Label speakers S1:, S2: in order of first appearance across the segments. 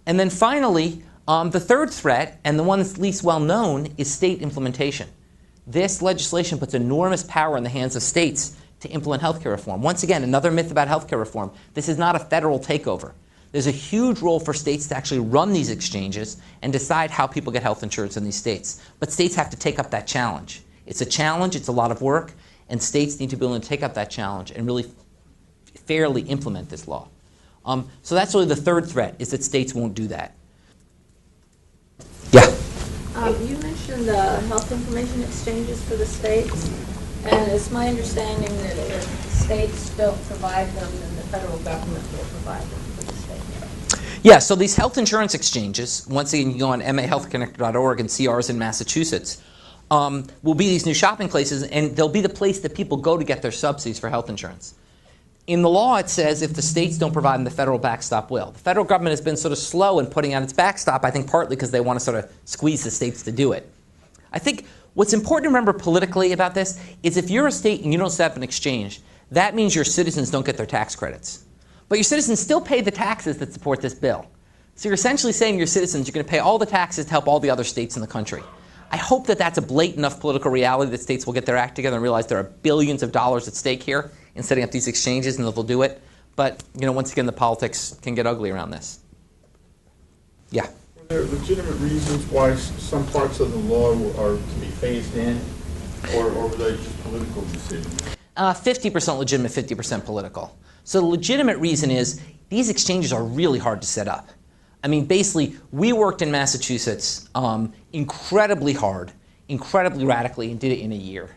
S1: And then finally, the third threat, and the one that's least well known, is state implementation. This legislation puts enormous power in the hands of states to implement healthcare reform. Once again, another myth about healthcare reform. This is not a federal takeover. There's a huge role for states to actually run these exchanges and decide how people get health insurance in these states. But states have to take up that challenge. It's a challenge, it's a lot of work, and states need to be willing to take up that challenge and really fairly implement this law. So that's really the third threat, is that states won't do that. Yeah?
S2: You mentioned health information exchanges for the states, and it's my understanding that if states don't provide them, then the federal government will provide them for the state.
S1: Yeah, so these health insurance exchanges, once again, you go on mahealthconnector.org and see ours in Massachusetts, will be these new shopping places, and they'll be the place that people go to get their subsidies for health insurance. In the law, it says if the states don't provide them, the federal backstop will. The federal government has been sort of slow in putting out its backstop, I think partly because they want to sort of squeeze the states to do it. I think what's important to remember politically about this is if you're a state and you don't set up an exchange, that means your citizens don't get their tax credits. But your citizens still pay the taxes that support this bill. So you're essentially saying to your citizens, you're going to pay all the taxes to help all the other states in the country. I hope that that's a blatant enough political reality that states will get their act together and realize there are billions of dollars at stake here in setting up these exchanges, and that they'll do it. But once again, the politics can get ugly around this. Yeah?
S3: Are there legitimate reasons why some parts of the law are to be phased in, or were they just political decisions?
S1: 50% legitimate, 50% political. So the legitimate reason is these exchanges are really hard to set up. I mean, basically, we worked in Massachusetts incredibly hard, incredibly radically, and did it in a year.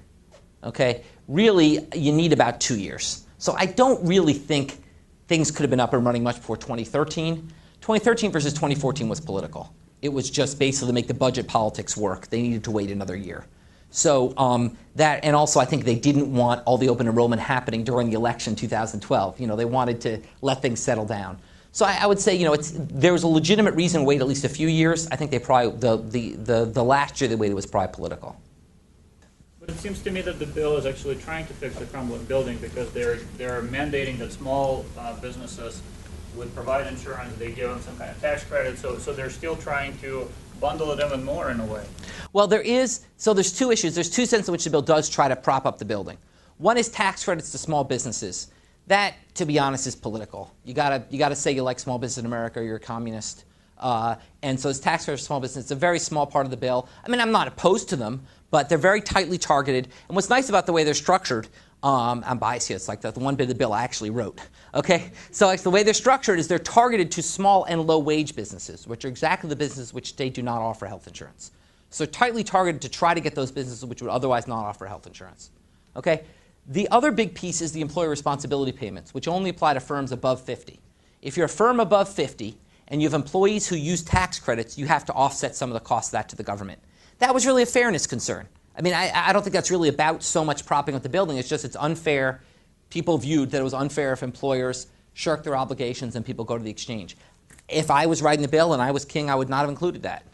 S1: Okay? Really, you need about 2 years. So I don't really think things could have been up and running much before 2013. 2013 versus 2014 was political. It was just basically to make the budget politics work. They needed to wait another year. So that, and also I think they didn't want all the open enrollment happening during the election 2012. They wanted to let things settle down. So I would say, there was a legitimate reason to wait at least a few years. I think they probably, the last year they waited was probably political.
S4: But it seems to me that the bill is actually trying to fix the crumbling building, because they're mandating that small businesses would provide insurance. They give them some kind of tax credit. So they're still trying to bundle it even more in a way.
S1: Well, there's two issues. There's two senses in which the bill does try to prop up the building. One is tax credits to small businesses. That, to be honest, is political. You gotta say you like small business in America, or you're a communist. And so it's tax credits for small business. It's a very small part of the bill. I mean, I'm not opposed to them, but they're very tightly targeted. And what's nice about the way they're structured, I'm biased here. It's like the one bit of the bill I actually wrote. Okay, so like the way they're structured is they're targeted to small and low-wage businesses, which are exactly the businesses which they do not offer health insurance. So tightly targeted to try to get those businesses which would otherwise not offer health insurance. Okay, the other big piece is the employer responsibility payments, which only apply to firms above 50. If you're a firm above 50 and you have employees who use tax credits, you have to offset some of the cost of that to the government. That was really a fairness concern. I mean, I don't think that's really about so much propping up the building. It's just it's unfair. People viewed that it was unfair if employers shirk their obligations and people go to the exchange. If I was writing the bill and I was king, I would not have included that.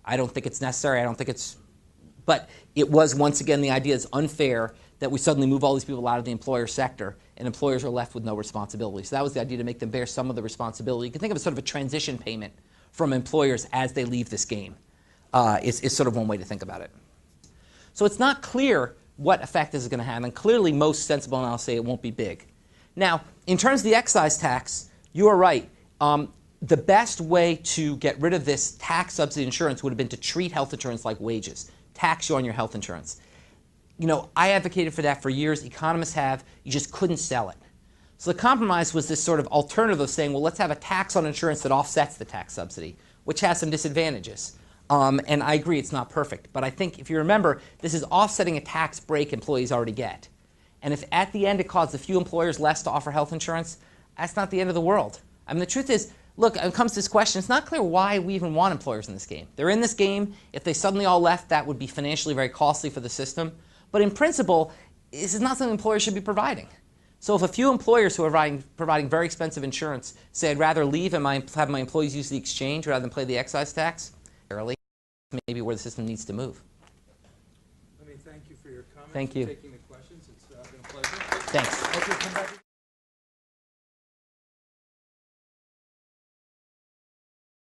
S1: I don't think it's necessary. I don't think it's... But it was, once again, the idea is unfair that we suddenly move all these people out of the employer sector and employers are left with no responsibility. So that was the idea, to make them bear some of the responsibility. You can think of it as sort of a transition payment from employers as they leave this game. Is sort of one way to think about it. So it's not clear what effect this is going to have, and clearly most sensible analysts say it won't be big. Now, in terms of the excise tax, you are right. The best way to get rid of this tax subsidy insurance would have been to treat health insurance like wages, tax you on your health insurance. I advocated for that for years. Economists have. You just couldn't sell it. So the compromise was this sort of alternative of saying, well, let's have a tax on insurance that offsets the tax subsidy, which has some disadvantages. And I agree it's not perfect. But I think if you remember, this is offsetting a tax break employees already get. And if at the end it caused a few employers less to offer health insurance, that's not the end of the world. I mean, the truth is, look, when it comes to this question, it's not clear why we even want employers in this game. They're in this game. If they suddenly all left, that would be financially very costly for the system. But in principle, this is not something employers should be providing. So if a few employers who are providing very expensive insurance say, I'd rather leave and have my employees use the exchange rather than pay the excise tax, maybe where the system needs to move.
S5: Let me thank you for your comments.
S1: Thank you.
S5: And taking the questions. It's been a pleasure.
S1: Thanks.